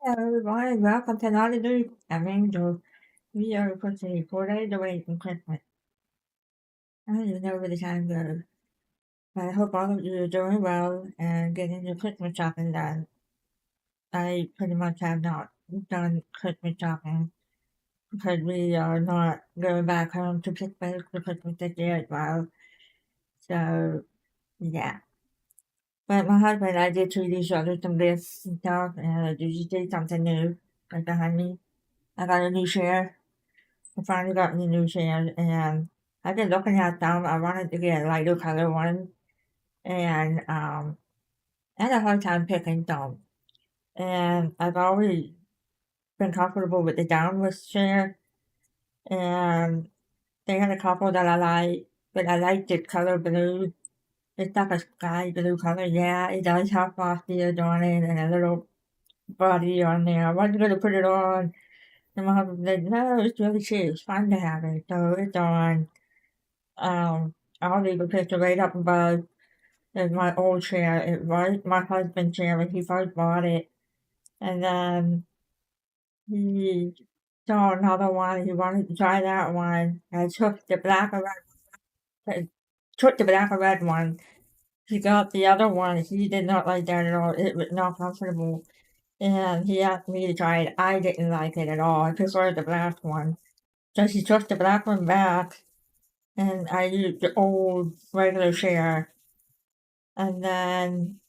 Hello everyone, welcome to another new Angel. We are approaching 4 days away from Christmas. I don't even know where the time goes. But I hope all of you are doing well and getting your Christmas shopping done. I pretty much have not done Christmas shopping because we are not going back home to Pittsburgh for Christmas this year as well. So, yeah. But my husband and I did treat each other some gifts and stuff, and you did something new right behind me. I got a new chair. I finally got me a new chair, and I've been looking at them. I wanted to get a lighter color one, and I had a hard time picking them. And I've always been comfortable with the downward chair, and they had a couple that I like, but I like the color blue. It's like a sky blue color. Yeah, it does have frosty on it and a little body on there. I wasn't going to put it on, and my husband said, no, it's really cute. It's fun to have it. So it's on. I'll leave a picture right up above. Is my old chair. It was my husband's chair when he first bought it. And then he saw another one. He wanted to try that one. I took the black and red. Took the black and red one. He got the other one. He did not like that at all. It was not comfortable. And he asked me to try it. I didn't like it at all. I preferred the black one. So he took the black one back, and I used the old regular chair. And then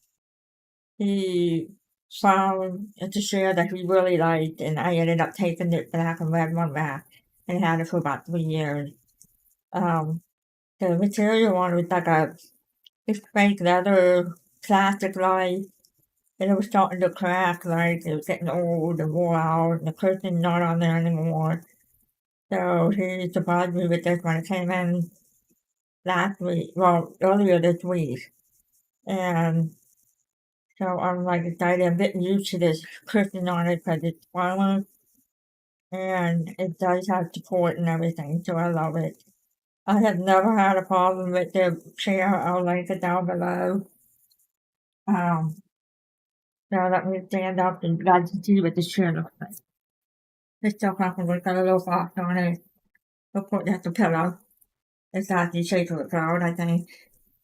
he found a chair that he really liked, and I ended up taking the black and red one back and had it for about 3 years. Um, the material one was like it's fake leather, plastic like, and it was starting to crack, like it was getting old and wore out, and the cushion's not on there anymore. So he surprised me with this one. It came in last week, well, earlier this week, and so I'm like excited. I'm getting used to this cushion on it because it's firmer and it does have support and everything, so I love it. I have never had a problem with the chair. I'll link it down below. Um, so let me stand up and you guys can see what this chair looks like. It's so comfortable. It's got a little box on it. Of course, that's a pillow. It's actually shaped of a cloud, I think.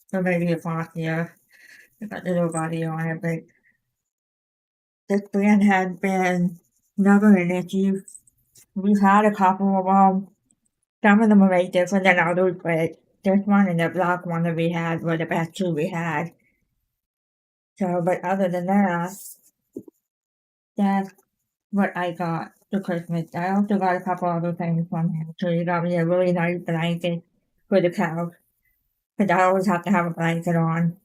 So maybe a box here. It's got the little body on it, but this brand has been never an issue. We've had a couple of them. Some of them are very different than others, but this one and the black one that we had were the best two we had. So, but other than that, that's what I got for Christmas. I also got a couple other things from him. So he got me a really nice blanket for the couch, because I always have to have a blanket on.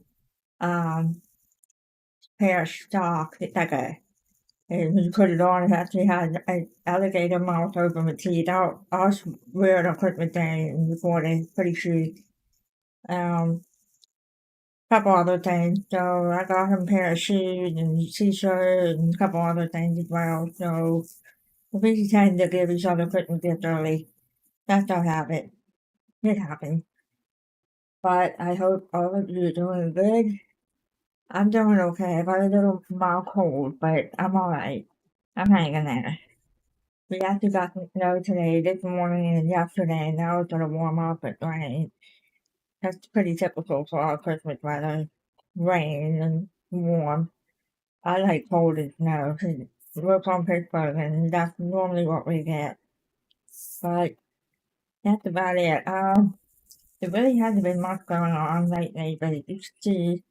Pair of socks. It's like and when you put it on, it actually has an alligator mouth open with teeth. I'll wear it on Christmas Day and before it's pretty chic. Um, couple other things. So I got him a pair of shoes and t-shirt and a couple other things as well. So we tend to give each other Christmas gifts early. That's our habit. It happens. But I hope all of you are doing good. I'm doing okay. I got a little mild cold, but I'm alright. I'm hanging there. We actually got some snow today, this morning and yesterday, and now it's gonna warm up and rain. That's pretty typical for our Christmas weather. Rain and warm. I like cold and snow 'cause we're from Pittsburgh and that's normally what we get. But that's about it. There really hasn't been much going on lately, but you can see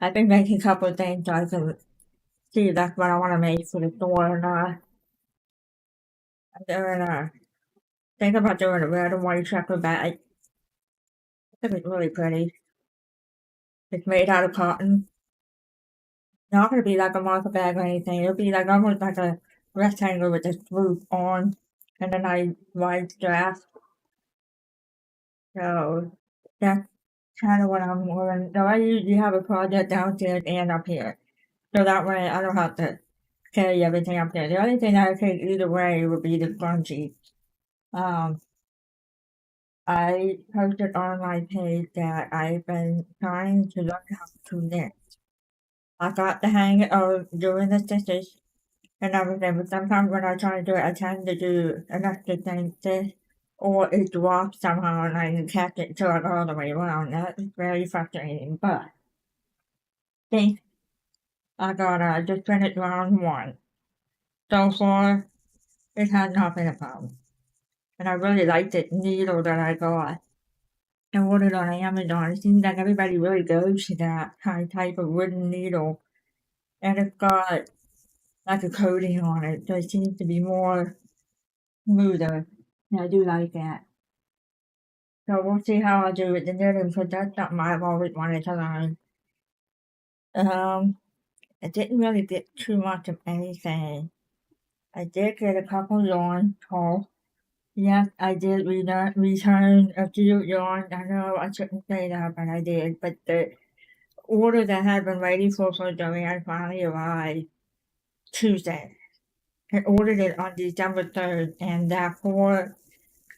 I've been making a couple of things so I can see that's what I want to make for the store, and I'm doing think about doing a red and white checker bag. I think it's really pretty. It's made out of cotton. Not gonna be like a marker bag or anything. It'll be like almost like a rectangle with a swoop on and a nice wide strap. So that's kind of what I'm doing. So I usually have a project downstairs and up here. So that way I don't have to carry everything up there. The only thing I take either way would be the scrunchie. Um, I posted on my page that I've been trying to learn how to knit. I got the hang of doing the stitches and everything, but sometimes when I try to do it, I tend to do an extra thing this, or it drops somehow and I catch it till I go all the way around. That is very frustrating, but think I got just finished round one. So far, it has not been a problem. And I really like the needle that I got and ordered on Amazon. It seems like everybody really goes to that kind of type of wooden needle. And it's got like a coating on it, so it seems to be more smoother. And I do like that. So we'll see how I do with the knitting because that's something I've always wanted to learn. Um, I didn't really get too much of anything. I did get a couple yarn tools. Yes, I did return a few yarns. I know I shouldn't say that, but I did. But the order that had been ready for Joanne finally arrived Tuesday. I ordered it on December 3rd, and that four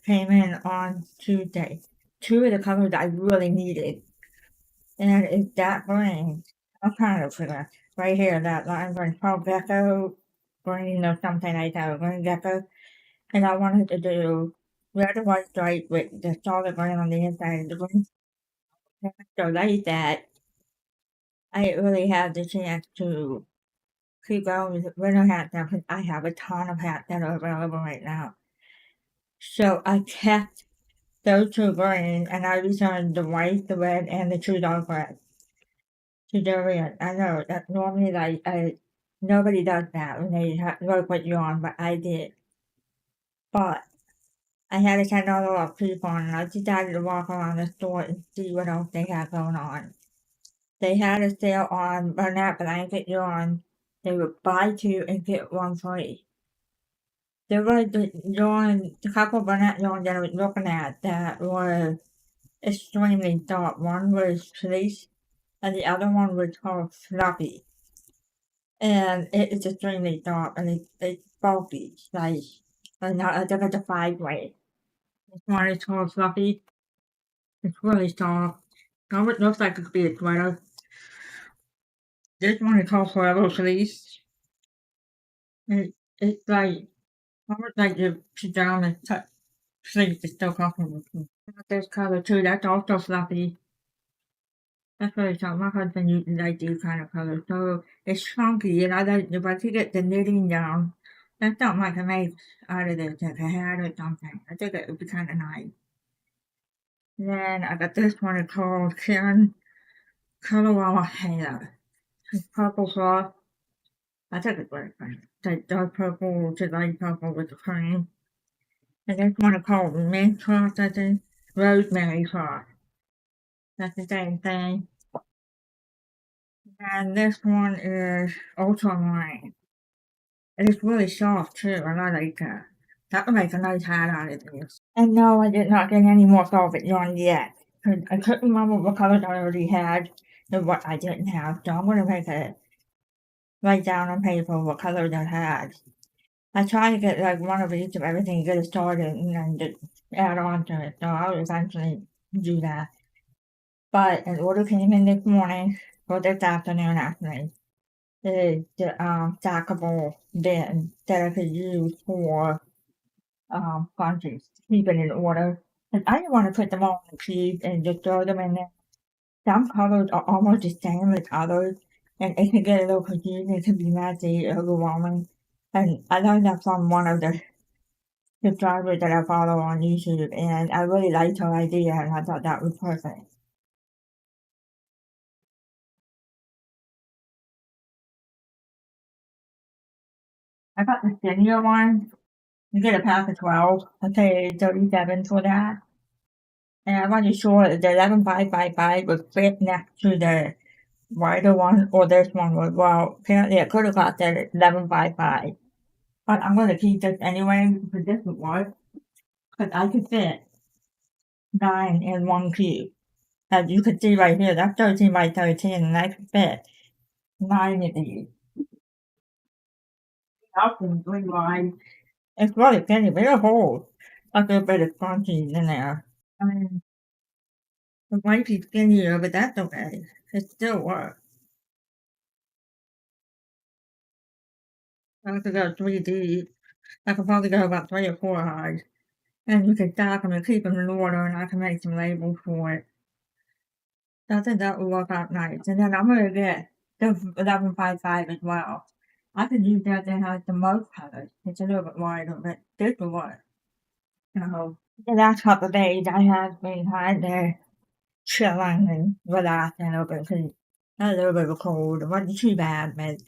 came in on Tuesday. Two of the colors I really needed, and it's that green. I'm kind of forgot right here. That line was called Gecko green or something like that, green gecko. And I wanted to do red and white stripe with the solid green on the inside of the green. So like that, I didn't really have the chance to keep going with winter hats now because I have a ton of hats that are available right now. So I kept those two green and I returned the white, the red, and the two dark red to Dorian. I know that normally nobody does that when they work with yarn, but I did. But I had a $10 off coupon and I decided to walk around the store and see what else they had going on. They had a sale on Bernat blanket yarn. They would buy two and get one free. There was the couple of Bernat yarns that I was looking at that were extremely dark. One was fleece and the other one was called fluffy. And it is extremely dark and it's bulky. Like, I think it's a 5 weight. This one is called fluffy. It's really soft. It looks like it could be a sweater. This one is called Forever Fleece. It's like almost like your pajamas sleeve is still comfortable. This color too, that's also fluffy. That's really soft. My husband usually like these kind of colors. So it's chunky and I like if I could get the knitting down. That's something I can make out of this, like a hat or something. I think it would be kind of nice. Then I got this one called Karen Colorama Hair. It's purple frost. I think it's very funny. Like dark purple to light purple with the cream. And this one is called mint frost, I think. Rosemary frost. That's the same thing. And this one is ultramarine. And it's really soft too, and I like that. That would make a nice hat out of this. And no, I did not get any more velvet yarn yet. 'Cause I couldn't remember what colors I already had and what I didn't have. So I'm gonna make a write down on paper what colors I had. I try to get like one of each of everything to get it started and then just add on to it. So I'll eventually do that. But an order came in this morning, or this afternoon actually. Is the stackable bin that I could use for scrunchies. Keep it in order. And I didn't want to put them all in a cube and just throw them in there. Some colors are almost the same as others, and it can get a little confusing. It can be messy, overwhelming. And I learned that from one of the drivers that I follow on YouTube, and I really liked her idea, and I thought that was perfect. I got the skinnier one. You get a pack of 12. I paid 37 for that. And I wasn't sure if the 11.555 would fit next to the wider one or this one would. Well, apparently I could have got that 11.55. But I'm going to keep this anyway because this would work. Because I could fit 9 in one cube. As you can see right here, that's 13 by 13 and I could fit 9 of these. Up in 3 lines. It's really thin, but it holds a little bit of scrunchies in there. I mean, it might be skinnier, but that's okay. It still works. I could go 3 deep. I could probably go about 3 or 4 hard. And you can stack them and keep them in order, and I can make some labels for it. So I think that will work out nice. And then I'm gonna get the 1155 as well. I could use that that has the most colors. It's a little bit wider, but this will work. So the last couple of days I have been kind of chilling and relaxing a little bit because a little bit of a cold. It wasn't too bad, but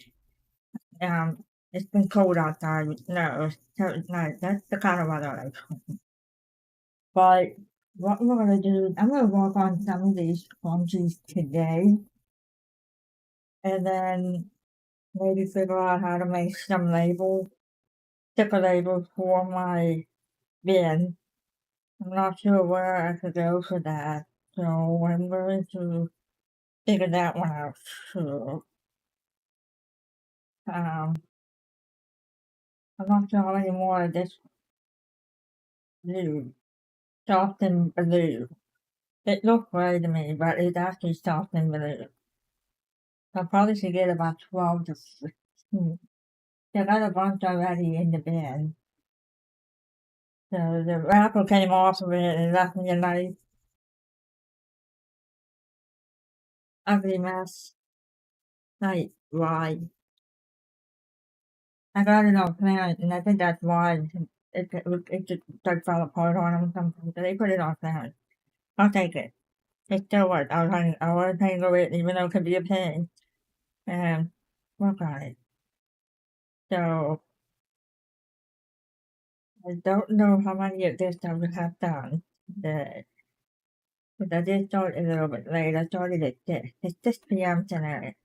it's been cold outside. No, so it's nice. That's the kind of weather I like. But what we're gonna do, I'm gonna work on some of these scrunchies today, and then maybe figure out how to make some labels, sticker labels for my bin. I'm not sure where I could go for that, so I'm going to figure that one out too. I'm not sure how many more of this blue, soft and blue. It looks gray to me, but it's actually soft and blue. I probably should get about 12 to 15. I got a bunch already in the bin. So the wrapper came off of it and left me a nice ugly mess. Like, why? I got it on clearance, and I think that's why it just like fell apart on them or something. So they put it on clearance. I'll take it. It still works. I was hang over it, even though it could be a pain. And work on it. So I don't know how many of this I would have done. But I did start a little bit late. I started at 6. It's 6 p.m. tonight.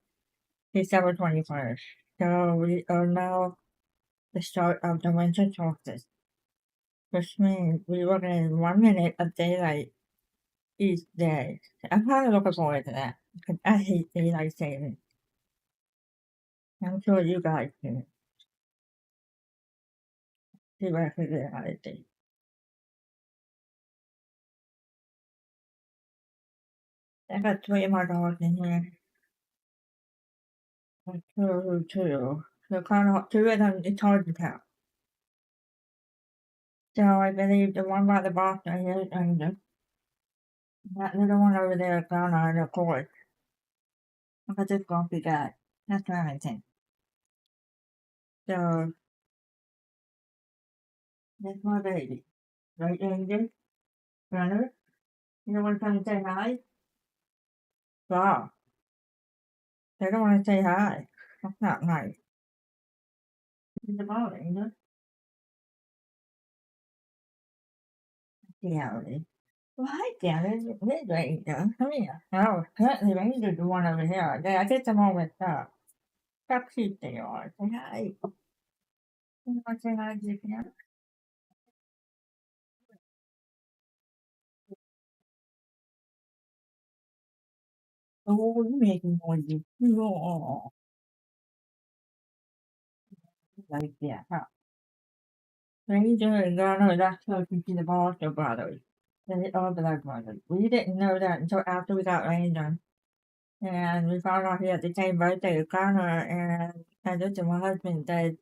December 21st. So we are now the start of the winter solstice, which means we will get 1 minute of daylight each day. I'm kind of looking forward to that because I hate daylight savings. I'm sure you guys do. See what I figure out how to do. I got 3 more dogs in here. Two. So kind of 2 of them, it's hard to tell. So I believe the one by the box right here is Angie. That little one over there is Valari, of course. Look at this grumpy guy. That's Remington. So that's my baby. Right, Angie? Brother? You don't want to come and say hi? Wow. They don't want to say hi. That's not nice. It's the ball, ain't it? Yeah, it is. Well, hi, Darren. Hey, Ranger. Come here. Oh, apparently Ranger's the one over here. Yeah, I get them all mixed up. How cute they are. Say hi. You want to say hi to the camera? Oh, you're making noises. Oh, like that, huh? Ranger and Garner, that's closest to the Foster brothers. They are blood brothers. We didn't know that until after we got Ranger. And we found out he had the same birthday as Garner, and I looked at my husband and said,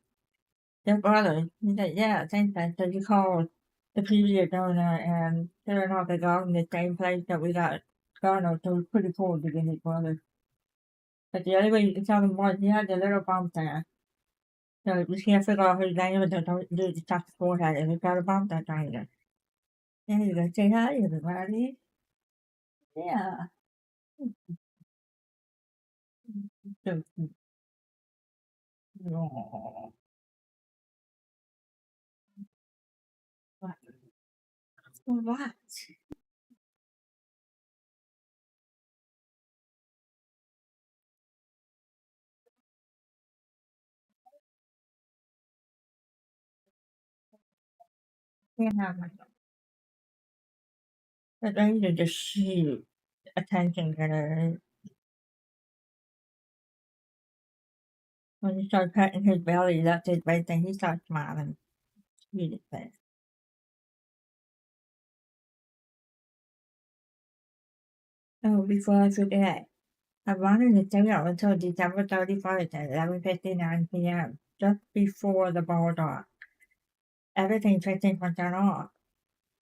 they're brothers. He said, yeah, same thing. So he called the previous owner, and sure enough, they got in the same place that we got Garner, so it was pretty cool to get his brothers. But the only way you can tell them was he had the little bump there. So we can't figure out whose name it is. Don't do the top forehead, and we've got a bump that triangle. There you go. Say hi, everybody. Yeah. So cute. Aw. What? What? Can't have my but I need to just shoot attention getter. When you start patting his belly, that's his big thing. He starts smiling. Sweetest thing. Oh, before I forget, I wanted to stay out until December 31st at 11:59 p.m., just before the ball drop. Everything 15% off.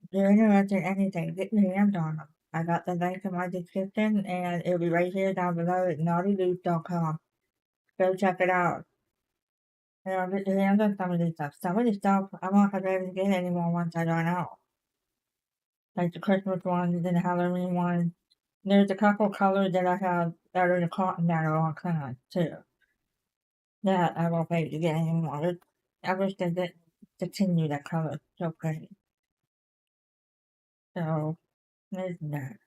If you're interested in anything, get your hands on them. I got the link in my description, and it'll be right here down below at naughtyloop.com. Go check it out. Get your hands on some of this stuff. Some of this stuff I'm not gonna be able to get anymore once I run out. Like the Christmas ones and the Halloween ones. There's a couple colors that I have that are in the cotton that are all kind too. That I won't be able to get anymore. I wish they didn't continue that color. It's so pretty. So there's that.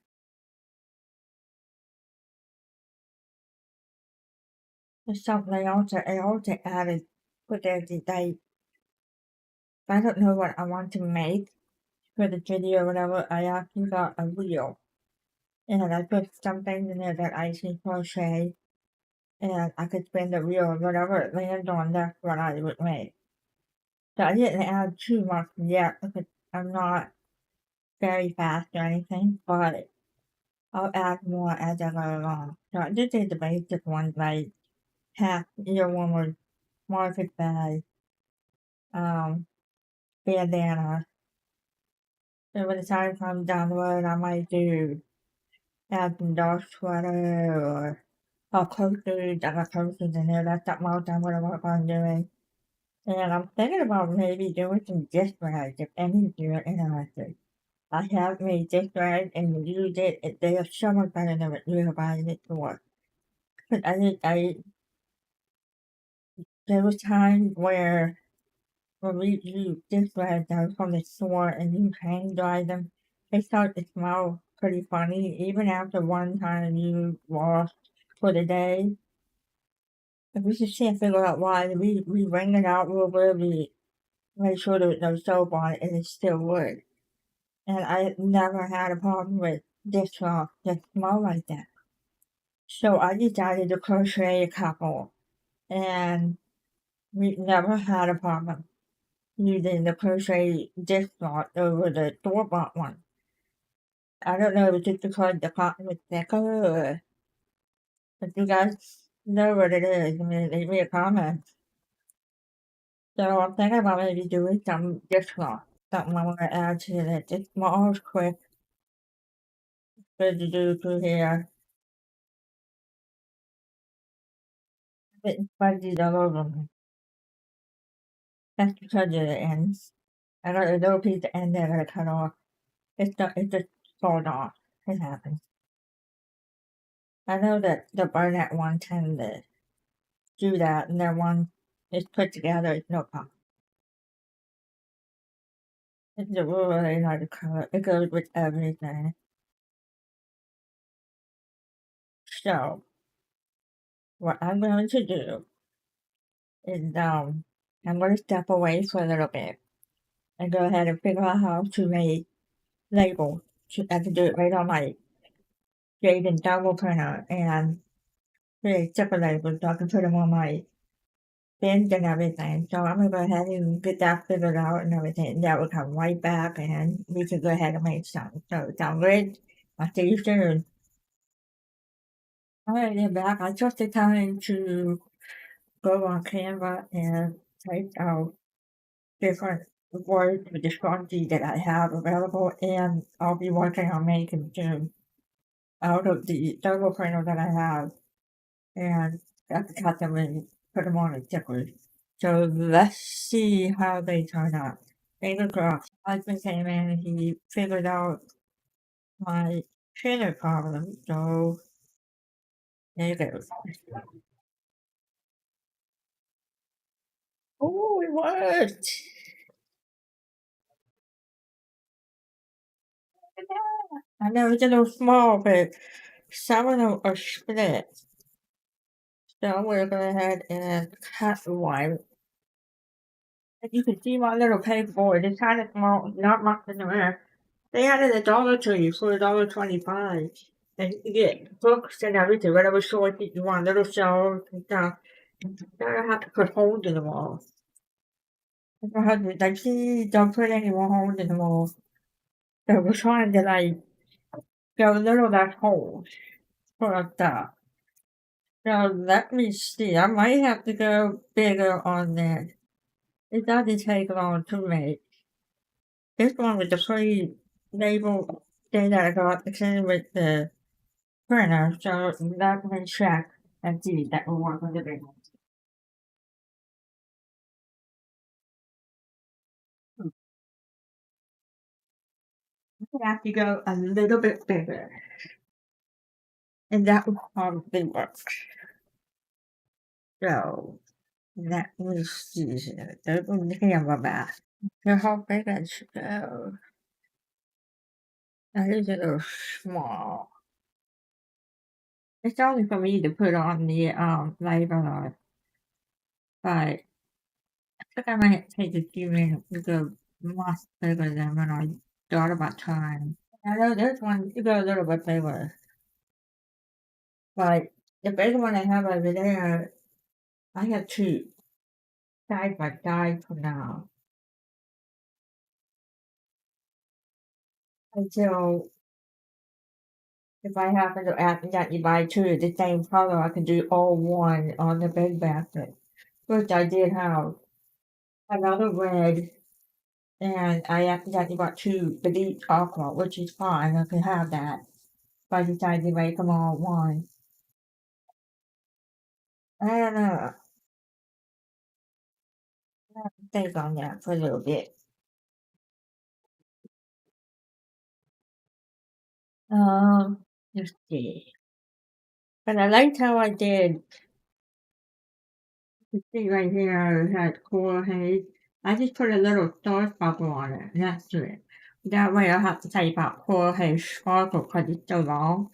There's something I also added put there today. I don't know what I want to make for the video or whatever. I actually got a wheel. And I put some things in there that I can crochet. And I could spin the wheel or whatever it lands on, that's what I would make. So I didn't add too much yet because I'm not very fast or anything, but I'll add more as I go along. So I just did the basic ones like half earworm with market bag, bandana. So when the time comes down the road, I might add some dark sweater or coasters. I got coasters in there. That's something else I'm going to work on doing. And I'm thinking about maybe doing some gift bags if any of you are interested. I have made gift bags and used it. They are so much better than what you were buying it for. But there was times where when we use gift bags that was from the store and you hang dry them, they start to smell pretty funny. Even after one time you wash for the day. And we just can't figure out why. We wring it out real good. We make sure there was no soap on it and it still would. And I never had a problem with dishcloth that smell like that. So I decided to crochet a couple, and we never had a problem using the crochet dishcloth over the store-bought one. I don't know if it's just because the cotton was thicker, or if you guys know what it is, I mean, leave me a comment. So I'm thinking about maybe doing some dishcloth, something I want to add to it. It's small, quick, good to do through here. Getting fuzzies all over me. That's because of the ends. I got a little piece of end that I gotta cut off. It just falls off. It happens. I know that the Barnett one tend to do that, and that one is put together, it's no problem. It's a really nice color. It goes with everything. So, what I'm going to do is, I'm going to step away for a little bit and go ahead and figure out how to make labels. I can do it right on my Jade and double printer and create zipper labels so I can put them on my bins and everything. So I'm gonna go ahead and get that figured out and everything. That will come right back and we can go ahead and make some. So sound good? I'll see you soon. Alright, then back. I took the time to go on Canva and type out different words with the scrunchies that I have available, and I'll be working on making some out of the double printer that I have, and I have to cut them and put them on a sticker. So let's see how they turn out. Fingers crossed. My husband came in and he figured out my printer problem, so there you go. Oh, it worked! I know it's a little small, but some of them are split. So I'm gonna go ahead and cut one. As you can see my little paperboard, it's kind of small, not much in there. They had it at Dollar Tree for $1.25. And you get books and everything, whatever sort that you want, little shelves and stuff. Now I have to put holes in the walls. And my husband's like, please don't put any more holes in the walls. So we're trying to like go a little less holes for our stuff. So let me see. I might have to go bigger on that. It doesn't take long to make. This one with the free label thing that I got the same with the printer. So let me check and see if that will work on the big one. I have to go a little bit bigger. And that will probably work. So let me see here. There's a camera back. So how big I should go? That is a little small. It's only for me to put on the label, but I think I might take a few minutes to go much bigger than when I thought about trying. I know this one to go a little bit bigger, but the big one I have over there, I have two side by side for now. Until if I happen to accidentally buy two of the same color, I can do all one on the big basket, which I did have another red, and I accidentally bought two Elite Aqua, which is fine, I can have that. But I decided to make them all one. I don't know, I have to think on that for a little bit. Let's see. But I liked how I did. You see right here, it had coral haze. I just put a little star sparkle on it next to it. That way I have to type out coral haze sparkle because it's so long.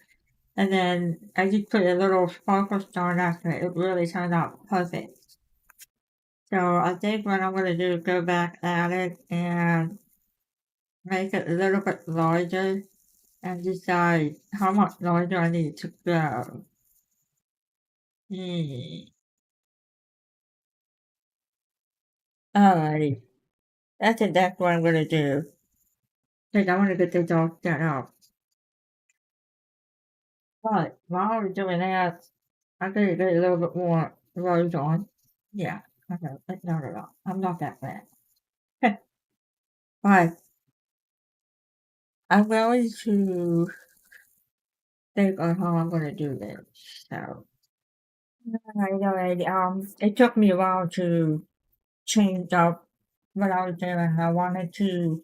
And then I just put a little sparkle star next to it. It really turned out perfect. So I think what I'm going to do is go back at it and make it a little bit larger and decide how much larger I need to go. Alrighty. That's exactly what I'm going to do. Because I want to get this all set up. But while I was doing that, I could get a little bit more rose on. Yeah, okay, that's not at all. I'm not that bad. But I'm going to think on how I'm going to do this. So, it took me a while to change up what I was doing. I wanted to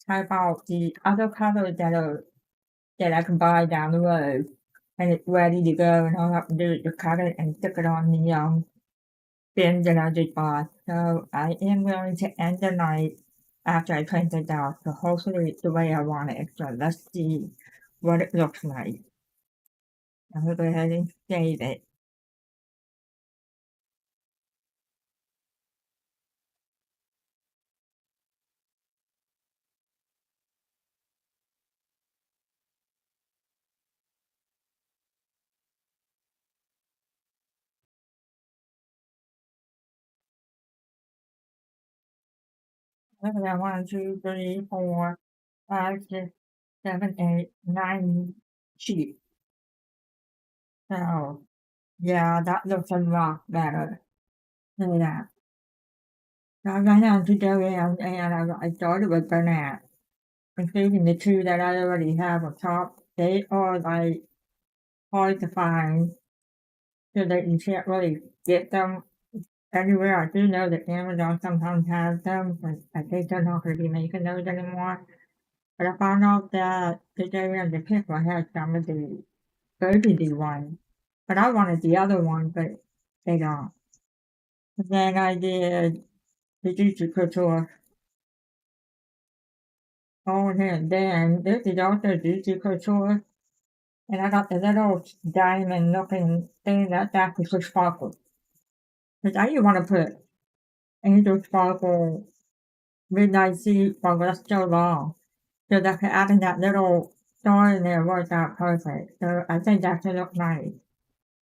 type out the other colors that I can buy down the road, and it's ready to go, and all I have to do is just cut it and stick it on the bin that I just bought. So I am going to end the night after I print it out. So hopefully it's the way I want it. So let's see what it looks like. I'm gonna go ahead and save it. Look at that, 1, 2, 3, 4, 5, 6, 7, 8, 9 sheets. So yeah, that looks a lot better. Look at that. So I'm going down to go in and I started with Bernat, including the two that I already have on top. They are like hard to find, so that you can't really get them anywhere. I do know that Amazon sometimes has them, but I think they're not going to be making those anymore. But I found out that the day of the pick one had some of the burgundy ones. But I wanted the other one, but they don't. And then I did the Juicy Couture. Oh, and then this is also Juicy Couture. And I got the little diamond looking thing that's actually for sparkle. Because I didn't want to put angel sparkle midnight sea for that's so long. So that adding that little star in there worked out perfect. So I think that should look nice.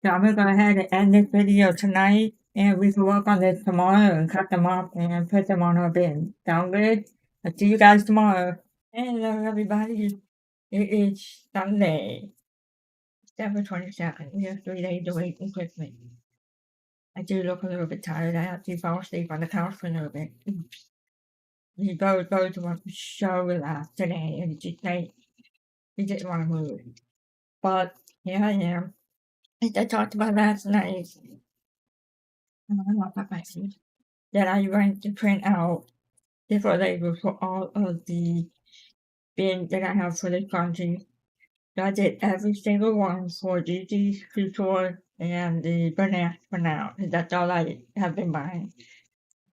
So I'm gonna go ahead and end this video tonight, and we can work on this tomorrow and cut them up and put them on our bin. Sound good? I'll see you guys tomorrow. Hello everybody. It is Sunday. December 22nd. We have 3 days away from Christmas. I do look a little bit tired. I actually fell asleep on the couch for a little bit. Oops. We both were so relaxed today, and just like we didn't want to move. But here I am. As I talked about last night, that I went to print out different labels for all of the bins that I have for the scrunchies. So I did every single one for Gigi's Couture and the Bernat for now, because that's all I have been buying.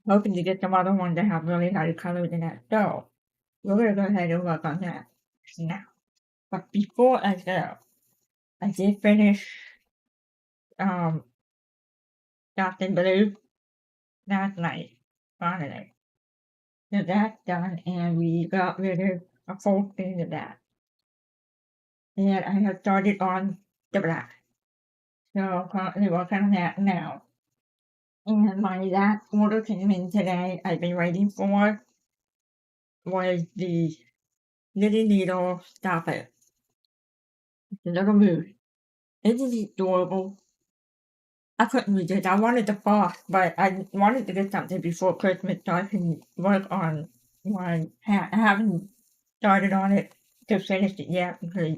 Hoping to get some other ones that have really nice colors in that. So we're gonna go ahead and work on that now. But before I go, I did finish Captain Blue last night, finally. So that's done, and we got rid of a full thing of that. And I have started on the black. So currently working on that now. And my last order came in today. I've been waiting for was the Knitting Needle Stop It. The little mood. It is adorable. I couldn't resist. I wanted the box, but I wanted to get something before Christmas so I can work on my hat. I haven't started on it to finish it yet because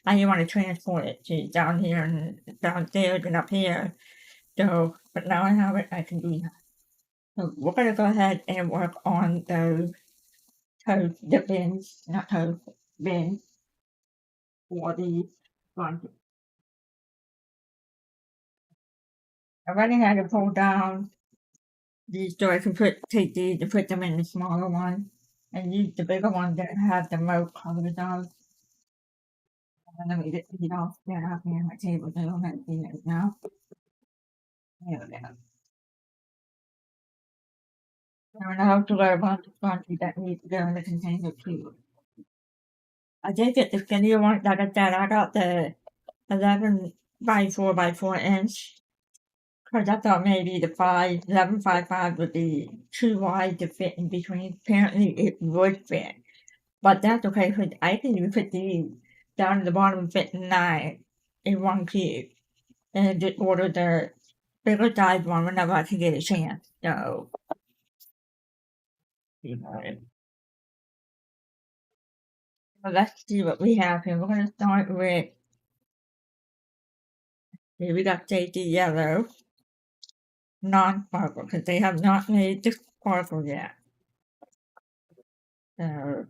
I didn't want to transport it to down here and downstairs and up here. So, but now I have it, I can do that. So we're gonna go ahead and work on those the bins, not toes, bins for the blanket. I already had to pull down these so I can take these and put them in the smaller one and use the bigger one that has the most colors on. And let me get these all set up here on my table so I don't have to see it now. There we go. And I have to wear a bunch of sponges that need to go in the container too. I did get the skinnier one, like I said, I got the 11 by 4 by 4 inch. Because I thought maybe the 11 by 5 would be too wide to fit in between. Apparently it would fit. But that's okay because I can even put these down at the bottom and fit 9 in one cube. And just order the bigger size one whenever I can get a chance. So, so let's see what we have here. We're going to start with, here we got safety yellow, non-sparkle, because they have not made the sparkle yet. So,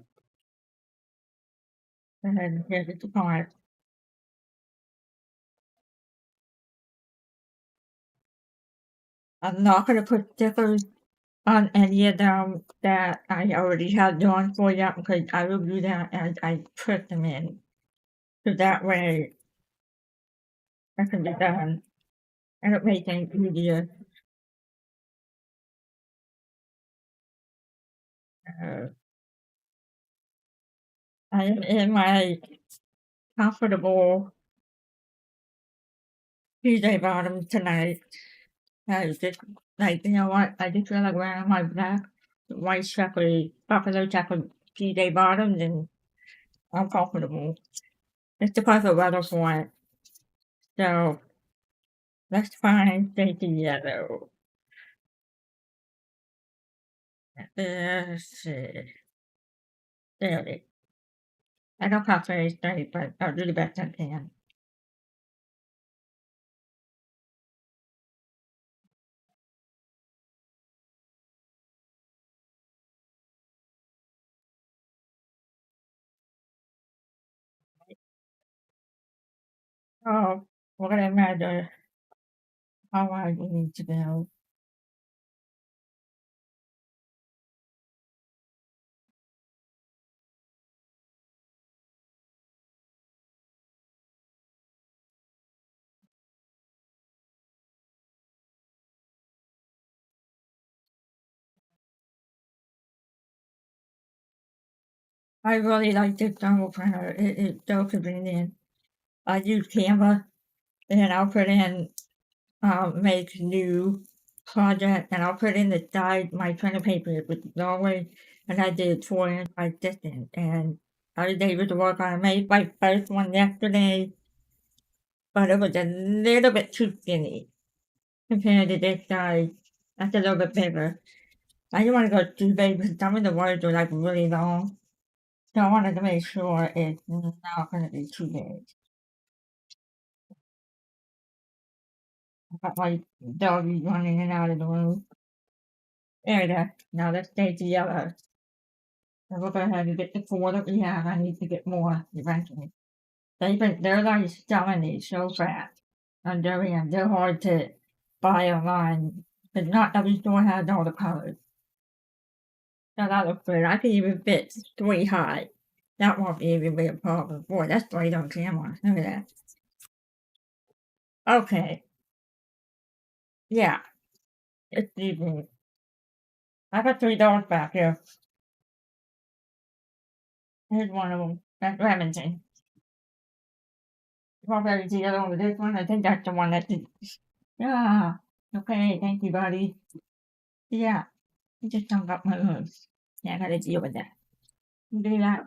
go ahead and here's the part. I'm not going to put stickers on any of them that I already have drawn for yet because I will do that as I put them in. So that way that can be done and it makes things easier. I am in my comfortable PJ bottoms tonight. I was just like, you know what? I just feel like wearing my black, white buffalo chocolate PJ bottoms and I'm comfortable. It's the perfect weather for it. So let's find safety yellow. Let's see. There it is. I don't have very straight, but I'll do the best I can. Oh, we're gonna measure how wide we need to go. I really like this thermal printer. It is so convenient. I use Canva and I'll put in make new project and I'll put in the size my printer paper with Norway and I did 4 inch by 6 inch and I was able to work on it. I made my first one yesterday but it was a little bit too skinny compared to this size. That's a little bit bigger. I didn't want to go too big because some of the words were like really long. So I wanted to make sure it's not going to be too big. I got my doggy running in and out of the room. There we go. Now let's take the yellow. So we'll go ahead and get the 4 that we have. I need to get more eventually. They're like selling these so fast. They're hard to buy online. But not every store has all the colors. So that looks good. I can even fit 3 high. That won't even be a problem. Boy, that's great on camera. Look at that. Okay. Yeah. It's even. I got $3 back here. Here's one of them. That's Remington. Probably the other one with this one. I think that's the one that did. Yeah. Okay, thank you, buddy. Yeah. You just hung up my moves. Yeah, I gotta deal with that. Do that.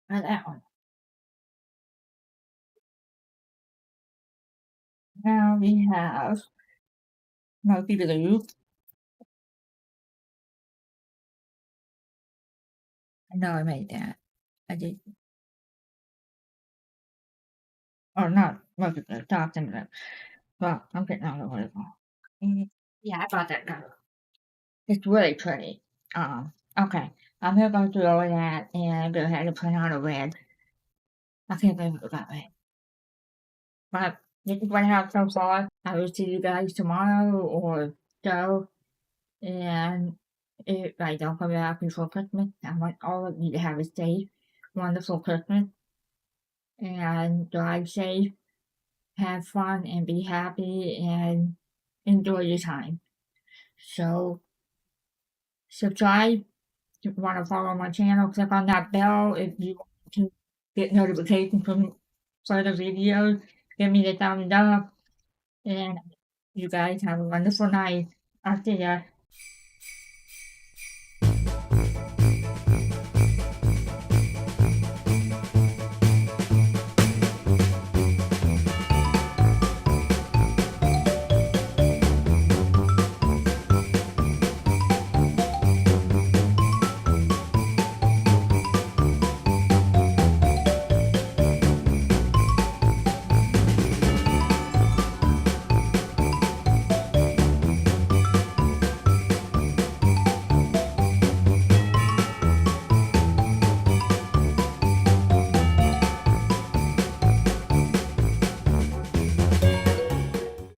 And that one. Now we have Smoky Blue. I know I made that. I did. Or not Smoky Blue, Dark and Blue. Well, I'm getting all over it. Yeah, I bought that color. It's really pretty. Okay. I'm gonna go through all of that and go ahead and put on a red. I can't believe it got red. But this is what I have so far. I will see you guys tomorrow or so. And if I don't come back before Christmas, I want all of you to have a safe, wonderful Christmas. And drive safe, have fun, and be happy, and enjoy your time. So, subscribe. If you want to follow my channel, click on that bell if you want to get notifications from further videos. Give me the thumbs up. And you guys have a wonderful night. I'll see ya.